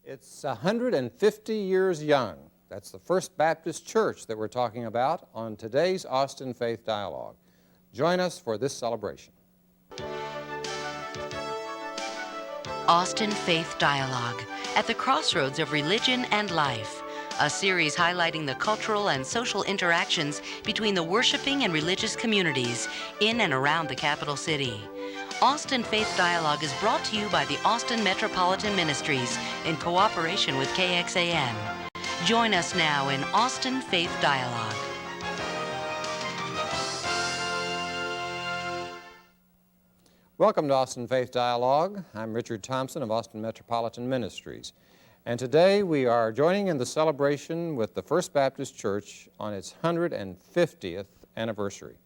It's 150 years young. That's the First Baptist Church that we're talking about on today's Austin Faith Dialogue. Join us for this celebration. Austin Faith Dialogue, at the crossroads of religion and life. A series highlighting the cultural and social interactions between the worshiping and religious communities in and around the capital city. Austin Faith Dialogue is brought to you by the Austin Metropolitan Ministries in cooperation with KXAN. Join us now in Austin Faith Dialogue. Welcome to Austin Faith Dialogue. I'm Richard Thompson of Austin Metropolitan Ministries. And today we are joining in the celebration with the First Baptist Church on its 150th anniversary.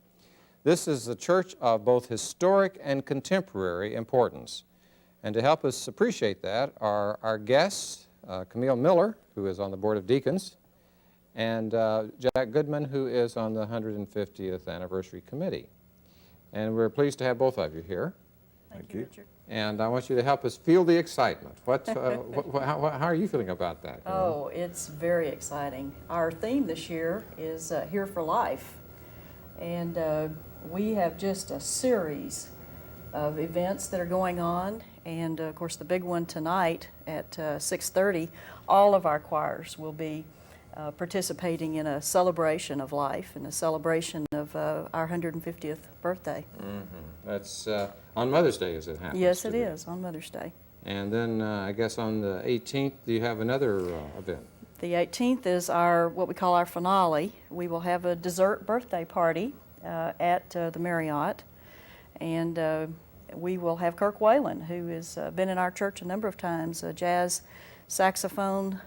This is a church of both historic and contemporary importance. And to help us appreciate that are our guests, Camille Miller, who is on the Board of Deacons, and Jack Goodman, who is on the 150th Anniversary Committee. And we're pleased to have both of you here. Thank you, Richard. And I want you to help us feel the excitement. How are you feeling about that? Oh, it's very exciting. Our theme this year is Here for Life. And we have just a series of events that are going on. And of course, the big one tonight at 6:30, all of our choirs will be participating in a celebration of life and a celebration of our 150th birthday. Mm-hmm. That's on Mother's Day, as it happens. Yes, it is, on Mother's Day. And then I guess on the 18th, you have another event. The 18th is our what we call our finale. We will have a dessert birthday party at the Marriott, and we will have Kirk Whalen, who has been in our church a number of times, a jazz saxophone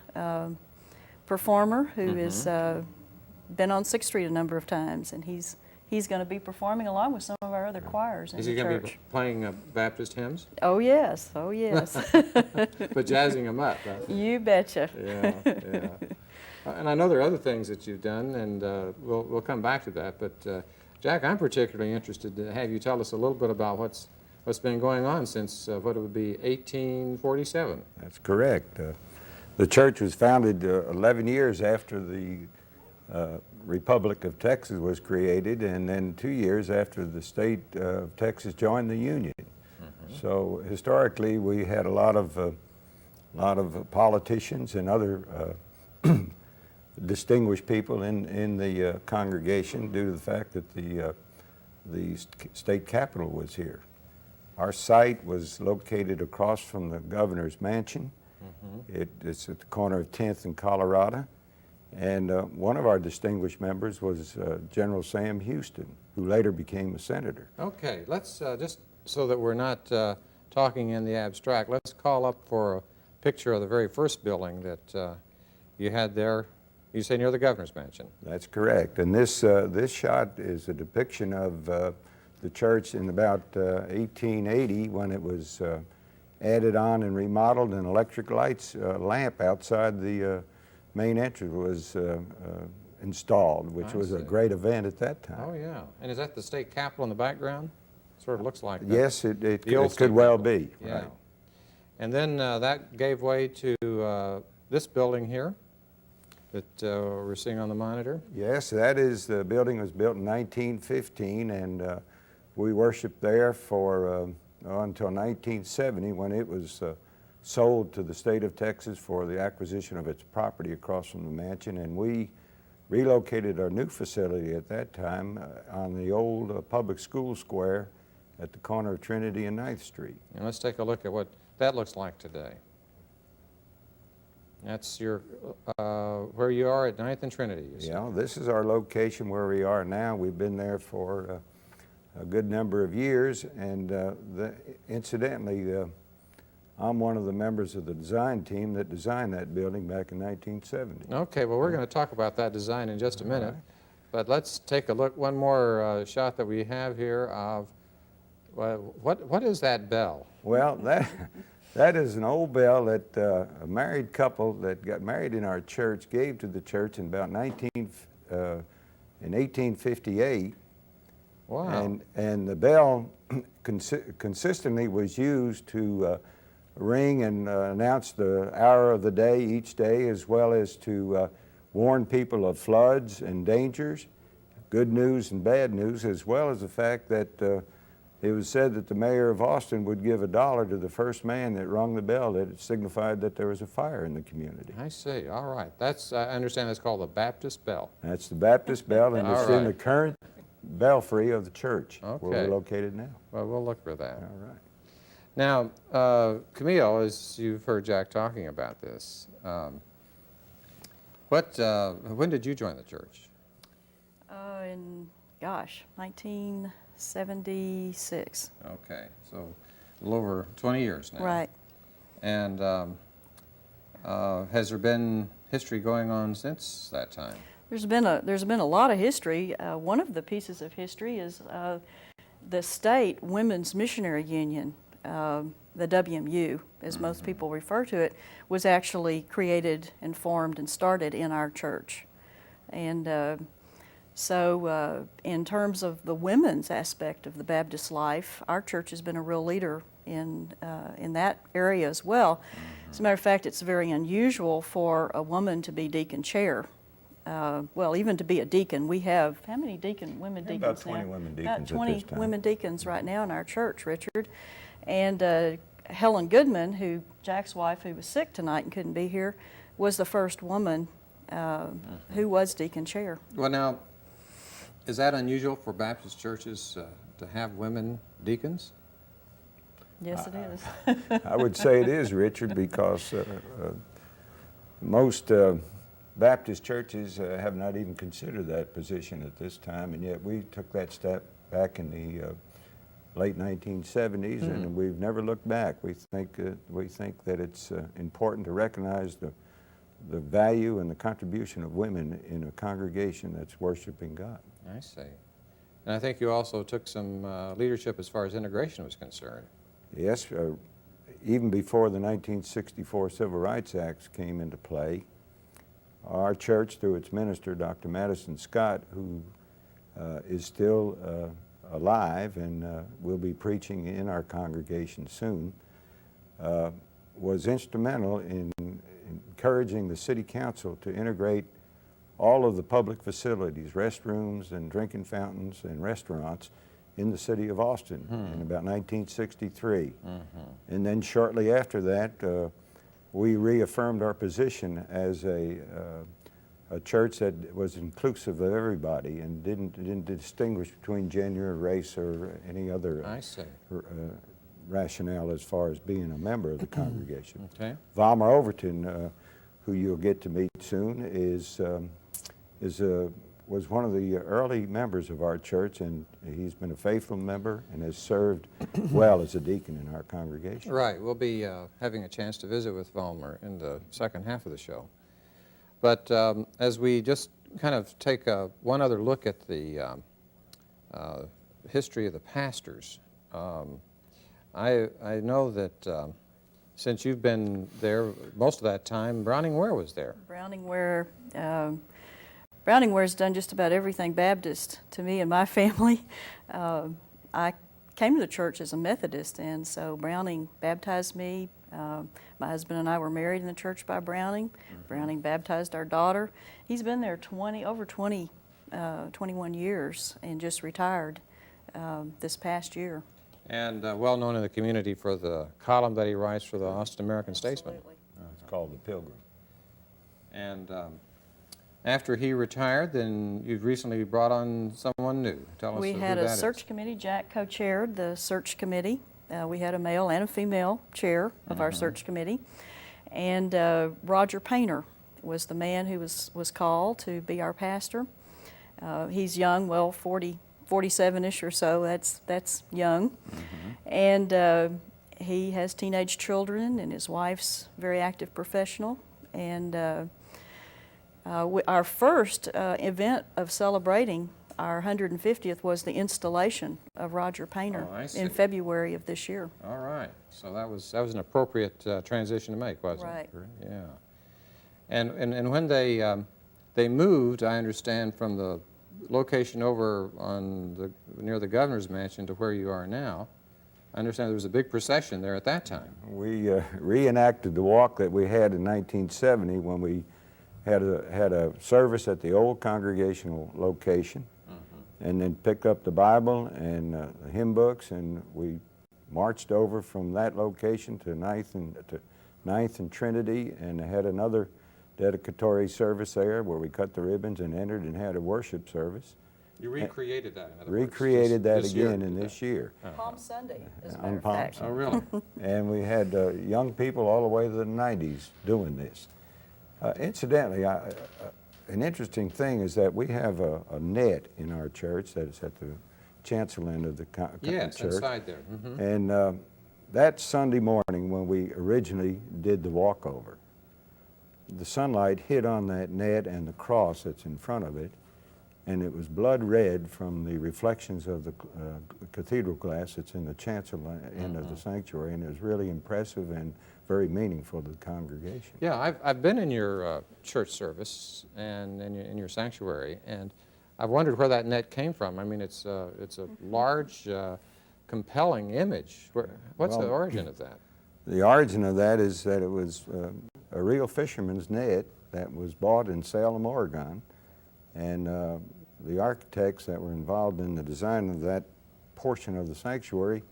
performer who has been on 6th Street a number of times, and he's going to be performing along with some of our other choirs in the church. Is he going to be playing Baptist hymns? Oh yes, oh yes. But jazzing them up. You betcha. Yeah, yeah. And I know there are other things that you've done, and we'll come back to that. But Jack, I'm particularly interested to have you tell us a little bit about what's been going on since what it would be 1847. That's correct. The church was founded 11 years after the Republic of Texas was created, and then 2 years after the state of Texas joined the Union. So historically, we had a lot of politicians and other distinguished people in the congregation due to the fact that the state capitol was here. Our site was located across from the governor's mansion. It's at the corner of 10th and Colorado. And one of our distinguished members was General Sam Houston, who later became a senator. Okay, let's just so that we're not talking in the abstract, let's call up for a picture of the very first building that you had there. You say near the governor's mansion. That's correct. And this shot is a depiction of the church in about 1880 when it was added on and remodeled, and electric lights lamp outside the main entrance was installed, which was a great event at that time. Oh yeah. And is that the state capitol in the background? Sort of looks like that. Yes, it could well be. Yeah. Right. And then that gave way to this building here that we're seeing on the monitor. Yes, that is, the building was built in 1915, and we worshiped there for until 1970, when it was sold to the state of Texas for the acquisition of its property across from the mansion, and we relocated our new facility at that time on the old public school square at the corner of Trinity and 9th Street. And let's take a look at what that looks like today. That's your where you are at 9th and Trinity, you see. Yeah, this is our location where we are now. We've been there for a good number of years, and incidentally, I'm one of the members of the design team that designed that building back in 1970. Okay, well, we're going to talk about that design in just a minute, but let's take a look, one more shot that we have here of, what is that bell? Well, that is an old bell that a married couple that got married in our church gave to the church in about 1858. Wow. And the bell consistently was used to ring and announce the hour of the day each day, as well as to warn people of floods and dangers, good news and bad news, as well as the fact that it was said that the mayor of Austin would give $1 to the first man that rung the bell that it signified that there was a fire in the community. I see. All right. That's, I understand that's called the Baptist Bell. That's the Baptist Bell, and it's All in the right. current belfry of the church where Okay. we're located now. Well, we'll look for that. All right. Now, Camille, as you've heard Jack talking about this, when did you join the church? In, gosh, 1976. Okay, so a little over 20 years now. Right. And has there been history going on since that time? There's been a lot of history. One of the pieces of history is the state Women's Missionary Union, the WMU, as most people refer to it, was actually created and formed and started in our church. And so in terms of the women's aspect of the Baptist life, our church has been a real leader in that area as well. As a matter of fact, it's very unusual for a woman to be deacon chair. Well, even to be a deacon. We have, how many women deacons About 20 now? women deacons About at 20 this time. women deacons right now in our church, Richard. And Helen Goodman, who Jack's wife, who was sick tonight and couldn't be here, was the first woman who was deacon chair. Well, now, is that unusual for Baptist churches to have women deacons? Yes, it is. I would say it is, Richard, because most Baptist churches have not even considered that position at this time, and yet we took that step back in the late 1970s, and we've never looked back. We think that it's important to recognize the value and the contribution of women in a congregation that's worshiping God. I see. And I think you also took some leadership as far as integration was concerned. Yes, even before the 1964 Civil Rights Act came into play, our church, through its minister, Dr. Madison Scott, who is still alive and will be preaching in our congregation soon, was instrumental in encouraging the city council to integrate all of the public facilities, restrooms and drinking fountains and restaurants in the city of Austin in about 1963. And then shortly after that, we reaffirmed our position as a church that was inclusive of everybody and didn't distinguish between gender, race, or any other I see. rationale as far as being a member of the congregation. Okay. Valmer Overton, who you'll get to meet soon, was one of the early members of our church, and he's been a faithful member and has served well as a deacon in our congregation. Right. We'll be having a chance to visit with Valmer in the second half of the show. But as we just kind of take one other look at the history of the pastors, I know that since you've been there most of that time, Browning Ware was there. Browning Ware's done just about everything Baptist to me and my family. I came to the church as a Methodist, and so Browning baptized me. My husband and I were married in the church by Browning. Browning baptized our daughter. He's been there 21 years and just retired this past year. And well known in the community for the column that he writes for the Austin American Statesman. Absolutely. It's called The Pilgrim. And after he retired, then you've recently brought on someone new. Tell us We who had that a is. search committee. Jack co-chaired the search committee. We had a male and a female chair of our search committee. And Roger Painter was the man who was called to be our pastor. He's young, well, 47-ish or so. That's young. And he has teenage children, and his wife's a very active professional. And our first event of celebrating our 150th was the installation of Roger Painter Oh, I see. in February of this year. All right. So that was an appropriate transition to make, wasn't Right. it? Yeah. And when they moved, I understand, from the location over on near the governor's mansion to where you are now, I understand there was a big procession there at that time. We reenacted the walk that we had in 1970 when we had a service at the old congregational location, and then picked up the Bible and the hymn books, and we marched over from that location to Ninth and Trinity, and had another dedicatory service there where we cut the ribbons and entered and had a worship service. You recreated that, in other Recreated that this year, again in did this year. Palm Sunday, as a On matter of Palm fact. Oh, really? And we had young people all the way to the 90s doing this. Incidentally, an interesting thing is that we have a net in our church that is at the chancel end of the Yes, church. inside there. Mhm. And that Sunday morning when we originally did the walkover, the sunlight hit on that net and the cross that's in front of it, and it was blood red from the reflections of the cathedral glass that's in the chancel end of the sanctuary, and it was really impressive and very meaningful to the congregation. Yeah, I've been in your church service and in your sanctuary, and I've wondered where that net came from. I mean, it's a large, compelling image. What's the Well, origin of that? The origin of that is that it was a real fisherman's net that was bought in Salem, Oregon, and the architects that were involved in the design of that portion of the sanctuary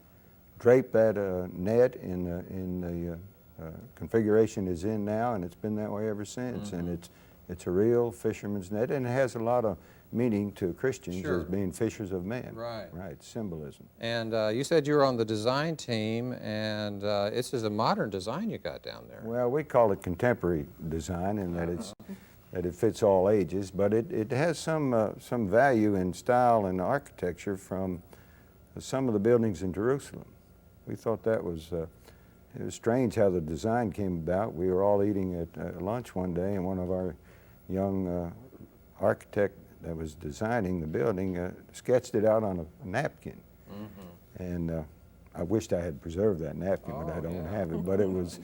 draped that net in the configuration it's in now, and it's been that way ever since. And it's a real fisherman's net, and it has a lot of meaning to Christians Sure. as being fishers of men. Right. Right, symbolism. And you said you were on the design team, and this is a modern design you got down there. Well, we call it contemporary design in that that it fits all ages, but it has some value in style and architecture from some of the buildings in Jerusalem. We thought that was it was strange how the design came about. We were all eating at lunch one day, and one of our young architect that was designing the building sketched it out on a napkin. And I wished I had preserved that napkin, but I don't have it. But it was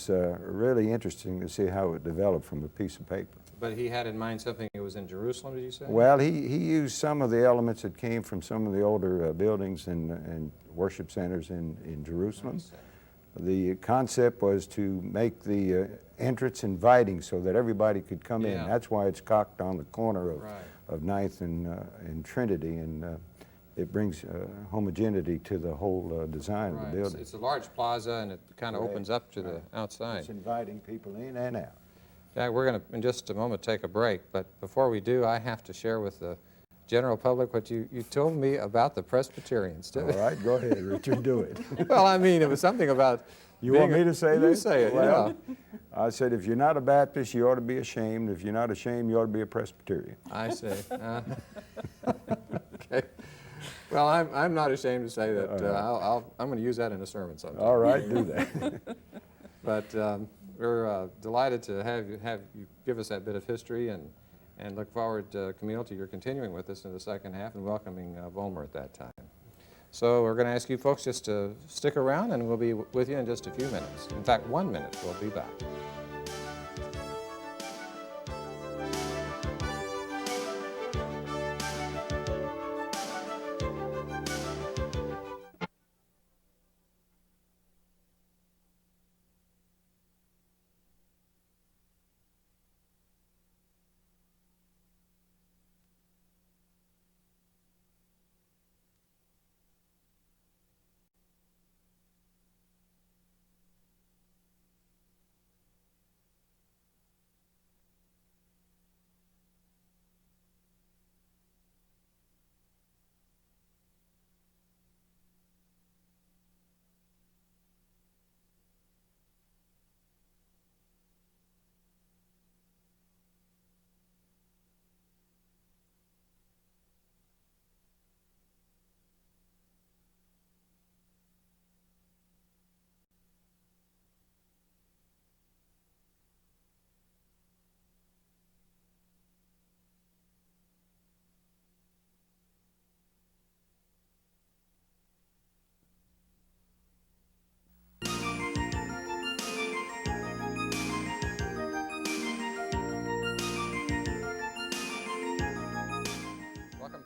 really interesting to see how it developed from a piece of paper. But he had in mind something that was in Jerusalem, did you say? Well, he used some of the elements that came from some of the older buildings and worship centers in Jerusalem. The concept was to make the entrance inviting so that everybody could come in. That's why it's cocked on the corner of Ninth and Trinity, and it brings homogeneity to the whole design of the building. It's a large plaza, and it kind of opens up to the outside. It's inviting people in and out. Yeah, we're going to, in just a moment, take a break. But before we do, I have to share with the general public what you told me about the Presbyterians. All right, go ahead, Richard, do it. Well, I mean, it was something about... You want me to say that? You say it, well, I said, if you're not a Baptist, you ought to be ashamed. If you're not ashamed, you ought to be a Presbyterian. I see. Okay. Well, I'm not ashamed to say that. I'm going to use that in a sermon sometime. All right, do that. But we're delighted to have you give us that bit of history, and look forward, Camille, to your continuing with us in the second half and welcoming Volmer at that time. So we're going to ask you folks just to stick around, and we'll be with you in just a few minutes. In fact, 1 minute, we'll be back.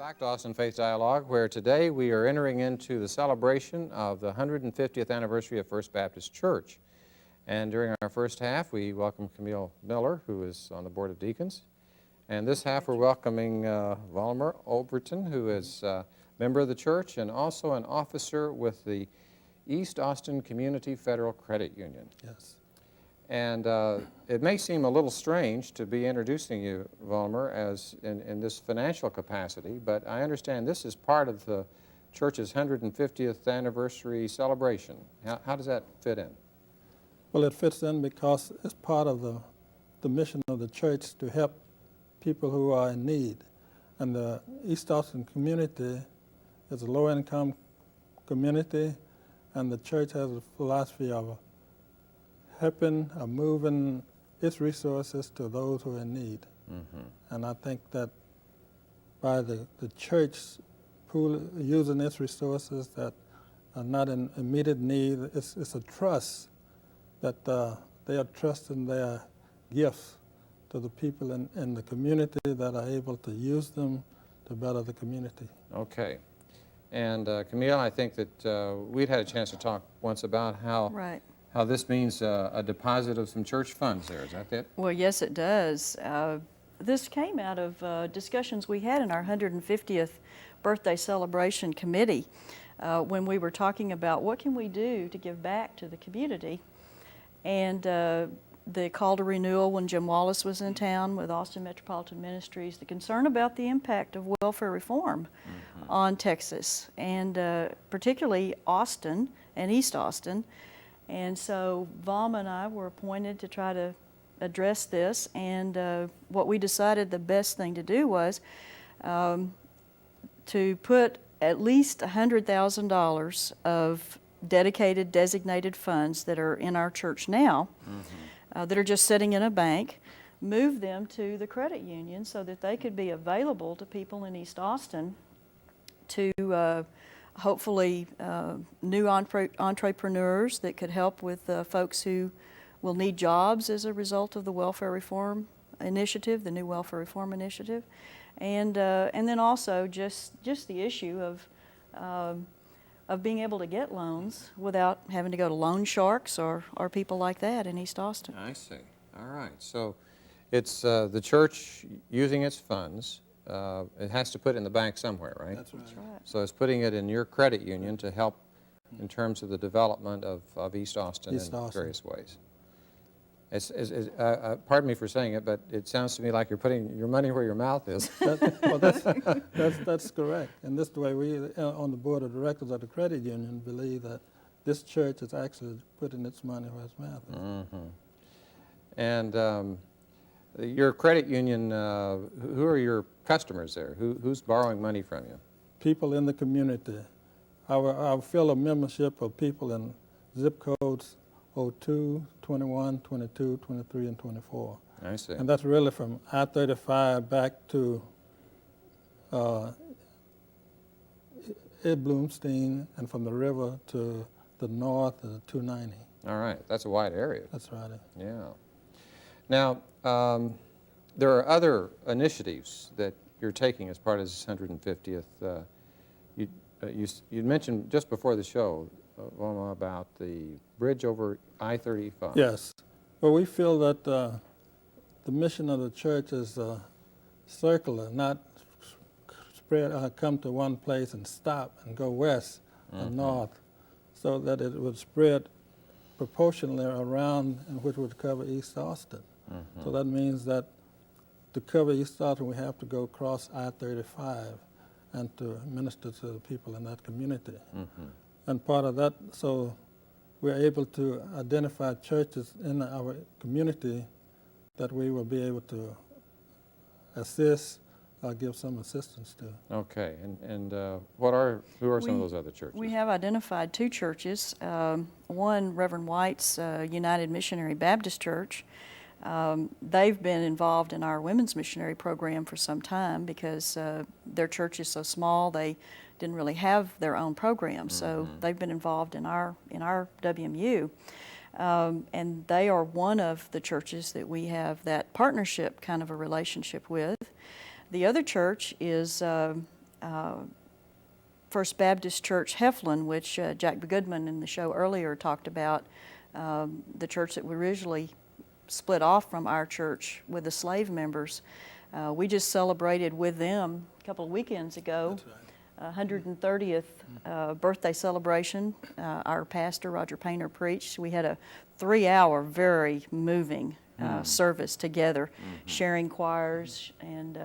Back to Austin Faith Dialogue, where today we are entering into the celebration of the 150th anniversary of First Baptist Church. And during our first half, we welcome Camille Miller, who is on the Board of Deacons. And this half, we're welcoming Volmer Overton, who is a member of the church and also an officer with the East Austin Community Federal Credit Union. Yes. And it may seem a little strange to be introducing you, Volmer, as in this financial capacity, but I understand this is part of the church's 150th anniversary celebration. How does that fit in? Well, it fits in because it's part of the mission of the church to help people who are in need. And the East Austin community is a low-income community, and the church has a philosophy of helping or moving its resources to those who are in need. And I think that by the church using its resources that are not in immediate need, it's a trust that they are trusting their gifts to the people in the community that are able to use them to better the community. Okay. And Camille, I think that we'd had a chance to talk once about how this means a deposit of some church funds there. Is that it? Well, yes, it does. This came out of discussions we had in our 150th birthday celebration committee when we were talking about what can we do to give back to the community. And the call to renewal when Jim Wallace was in town with Austin Metropolitan Ministries, the concern about the impact of welfare reform on Texas, and particularly Austin and East Austin. And so Valma and I were appointed to try to address this, and what we decided the best thing to do was to put at least $100,000 of dedicated, designated funds that are in our church now, that are just sitting in a bank, move them to the credit union so that they could be available to people in East Austin to hopefully new entrepreneurs that could help with folks who will need jobs as a result of the welfare reform initiative, the new welfare reform initiative, and then also just the issue of being able to get loans without having to go to loan sharks or people like that in East Austin. I see. All right. So it's the church using its funds. It has to put it in the bank somewhere, right? That's right. That's right. So it's putting it in your credit union to help in terms of the development of East Austin in various ways. Pardon me for saying it, but it sounds to me like you're putting your money where your mouth is. That's correct. And this is the way we, on the board of directors of the credit union, believe that this church is actually putting its money where its mouth is. And your credit union, who are your customers there? Who's borrowing money from you? People in the community. Our fill of membership of people in zip codes 02, 21, 22, 23, and 24. I see. And that's really from I-35 back to Ed Bloomstein, and from the river to the north, 290. All right. That's a wide area. That's right. Yeah. Now, there are other initiatives that you're taking as part of this 150th. You mentioned just before the show, Wilma, about the bridge over I-35. Yes. Well, we feel that the mission of the church is circular, not spread, come to one place and stop and go west and north, so that it would spread proportionally around, and which would cover East Austin. So that means that to cover East Austin, we have to go across I-35 and to minister to the people in that community. And part of that, so we're able to identify churches in our community that we will be able to assist or give some assistance to. Okay, and who are some of those other churches? We have identified two churches. One, Reverend White's United Missionary Baptist Church. They've been involved in our women's missionary program for some time because their church is so small, they didn't really have their own program, so they've been involved in our WMU. And they are one of the churches that we have that partnership kind of a relationship with. The other church is First Baptist Church Heflin, which Jack Goodman in the show earlier talked about, the church that we originally split off from our church with the slave members. We just celebrated with them a couple of weekends ago. That's right. 130th birthday celebration. Our pastor, Roger Painter, preached. We had a 3-hour, very moving service together, sharing choirs and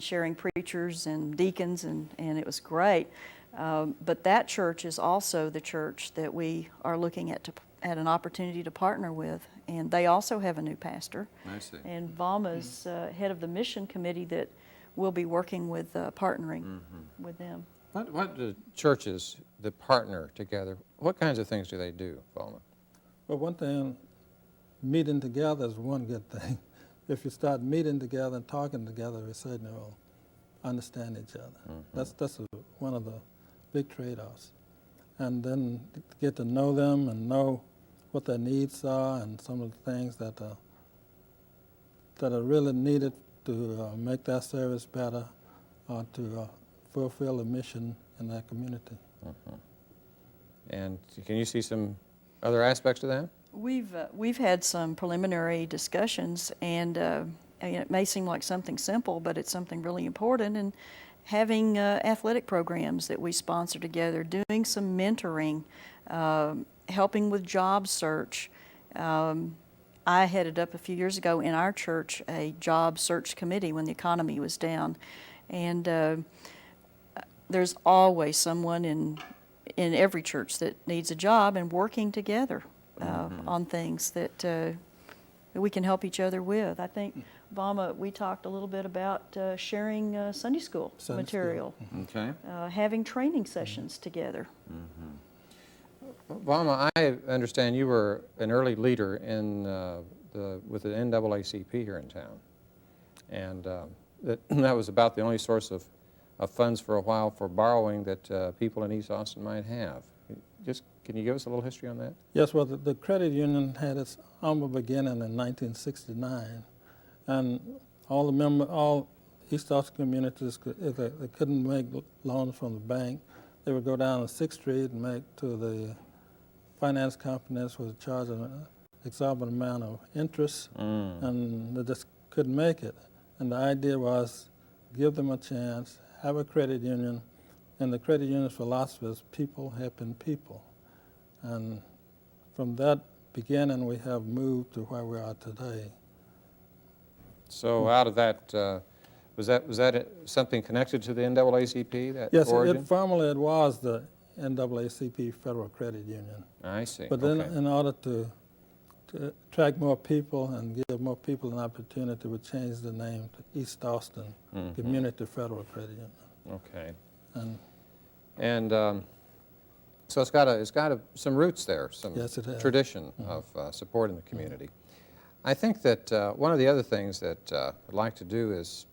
sharing preachers and deacons, and it was great. But that church is also the church that we are looking at an opportunity to partner with, and they also have a new pastor. I see. And Valma's head of the mission committee that we'll be working with, partnering with them. What do churches that partner together, what kinds of things do they do, Valma? Well, one thing, meeting together is one good thing. If you start meeting together and talking together, we certainly will understand each other. That's one of the big trade-offs. And then to get to know them and know what their needs are and some of the things that are really needed to make that service better or to fulfill the mission in that community. And can you see some other aspects to that? We've had some preliminary discussions, and it may seem like something simple, but it's something really important. And having athletic programs that we sponsor together, doing some mentoring, helping with job search. I headed up a few years ago in our church a job search committee when the economy was down, and there's always someone in every church that needs a job, and working together on things that we can help each other with. I think, Valma, we talked a little bit about sharing Sunday school material, Okay. having training sessions together. Valma, I understand you were an early leader in with the NAACP here in town, and that was about the only source of funds for a while for borrowing that people in East Austin might have. Can you give us a little history on that? Yes, well, the credit union had its humble beginning in 1969, and all East Austin communities, if they couldn't make loans from the bank, they would go down to 6th Street and make to the finance companies was charging an exorbitant amount of interest, and they just couldn't make it. And the idea was give them a chance, have a credit union, and the credit union's philosophy is people helping people. And from that beginning, we have moved to where we are today. So out of that, was that something connected to the NAACP, that Yes, origin? formerly it was the NAACP Federal Credit Union. I see. But then Okay. in order to attract more people and give more people an opportunity, we changed the name to East Austin Community Federal Credit Union. Okay. And So it's got some roots there, some Yes, it has. tradition of supporting the community. I think that one of the other things that I'd like to do is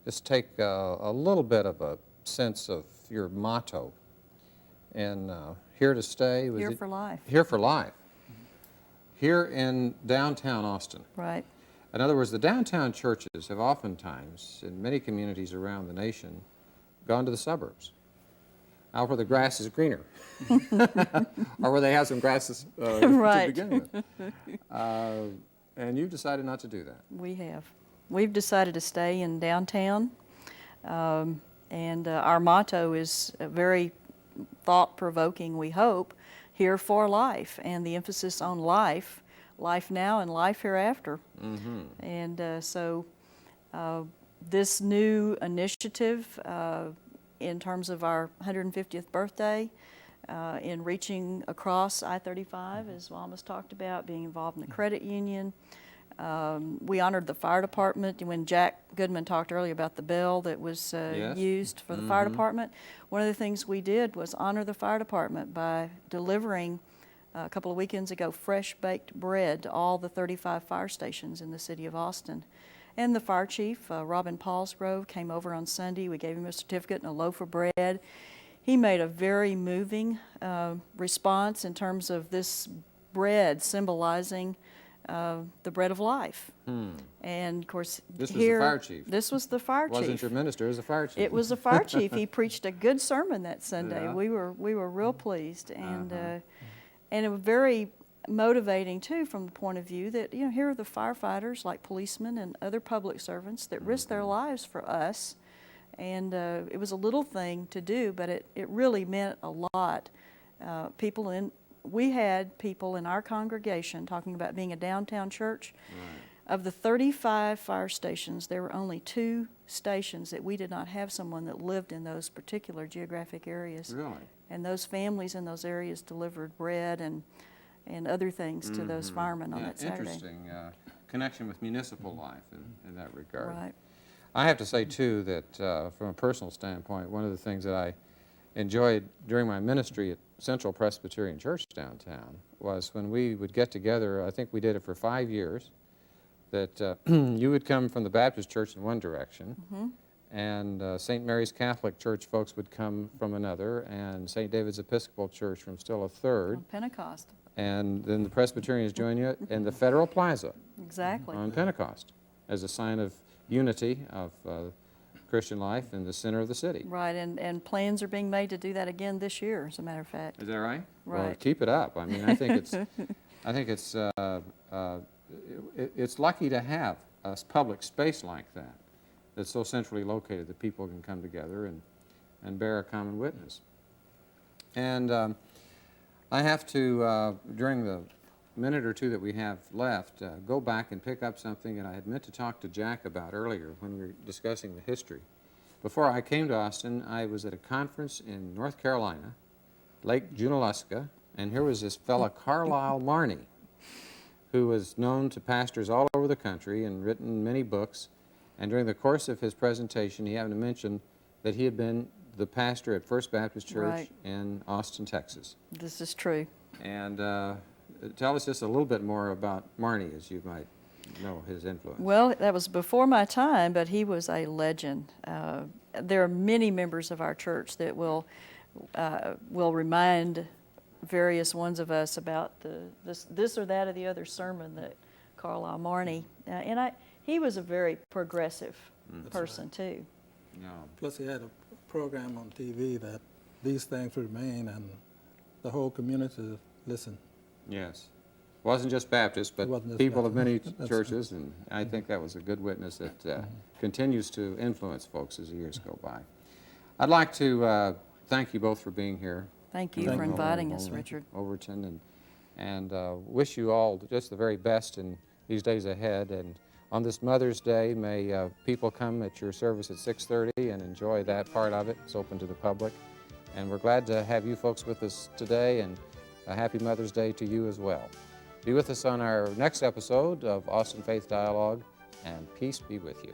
just take a little bit of a sense of your motto. And here to stay. Here for life. Here for life. Here in downtown Austin. Right. In other words, the downtown churches have oftentimes, in many communities around the nation, gone to the suburbs, out where the grass is greener, or where they have some grasses Right. to begin with. And you've decided not to do that. We have. We've decided to stay in downtown, and our motto is very thought-provoking, we hope, here for life, and the emphasis on life now and life hereafter. And so this new initiative in terms of our 150th birthday, in reaching across I-35, as Valma's talked about, being involved in the credit union. We honored the fire department. When Jack Goodman talked earlier about the bell that was Yes. used for the fire department, one of the things we did was honor the fire department by delivering, a couple of weekends ago, fresh baked bread to all the 35 fire stations in the city of Austin. And the fire chief, Robin Paulsgrove, came over on Sunday. We gave him a certificate and a loaf of bread. He made a very moving response in terms of this bread symbolizing the Bread of Life. And of course, This was the here, fire chief. This was the fire Wasn't chief. your minister, it was the fire chief. It was the fire chief. He preached a good sermon that Sunday. Yeah. We were real pleased, and it was very motivating too, from the point of view that here are the firefighters, like policemen and other public servants, that risk their lives for us, and it was a little thing to do, but it really meant a lot. We had people in our congregation talking about being a downtown church. Right. Of the 35 fire stations, there were only 2 stations that we did not have someone that lived in those particular geographic areas. Really? And those families in those areas delivered bread and other things to those firemen on that Saturday. Interesting connection with municipal life in that regard. Right. I have to say, too, that from a personal standpoint, one of the things that I enjoyed during my ministry at Central Presbyterian Church downtown was when we would get together. I think we did it for 5 years, that you would come from the Baptist church in one direction, and St. Mary's Catholic Church folks would come from another, and St. David's Episcopal Church from still a third, On Pentecost. and then the Presbyterians join you in the Federal Plaza Exactly. on Pentecost as a sign of unity of Christian life in the center of the city. Right, and plans are being made to do that again this year, as a matter of fact. Is that right? Well, Right. keep it up. I mean, I think it's lucky to have a public space like that that's so centrally located that people can come together and bear a common witness. And I have to, during the minute or two that we have left, go back and pick up something that I had meant to talk to Jack about earlier when we were discussing the history. Before I came to Austin, I was at a conference in North Carolina, Lake Junaluska, and here was this fella, Carlisle Marney, who was known to pastors all over the country and written many books. And during the course of his presentation, he happened to mention that he had been the pastor at First Baptist Church Right. in Austin, Texas. This is true. And tell us just a little bit more about Marney, as you might know his influence. Well, that was before my time, but he was a legend. There are many members of our church that will remind various ones of us about this or that or the other sermon that Carlisle Marney, he was a very progressive person too. No. Plus, he had a program on TV that these things remain, and the whole community listened. Yes. Wasn't just Baptist, but wasn't just people of many Baptist. churches, and I think that was a good witness that continues to influence folks as the years go by. I'd like to thank you both for being here. Thank you Thank for you. inviting us, Richard. Overton, and wish you all just the very best in these days ahead. And on this Mother's Day, may people come at your service at 6:30 and enjoy that part of it. It's open to the public. And we're glad to have you folks with us today, and a happy Mother's Day to you as well. Be with us on our next episode of Austin Faith Dialogue, and peace be with you.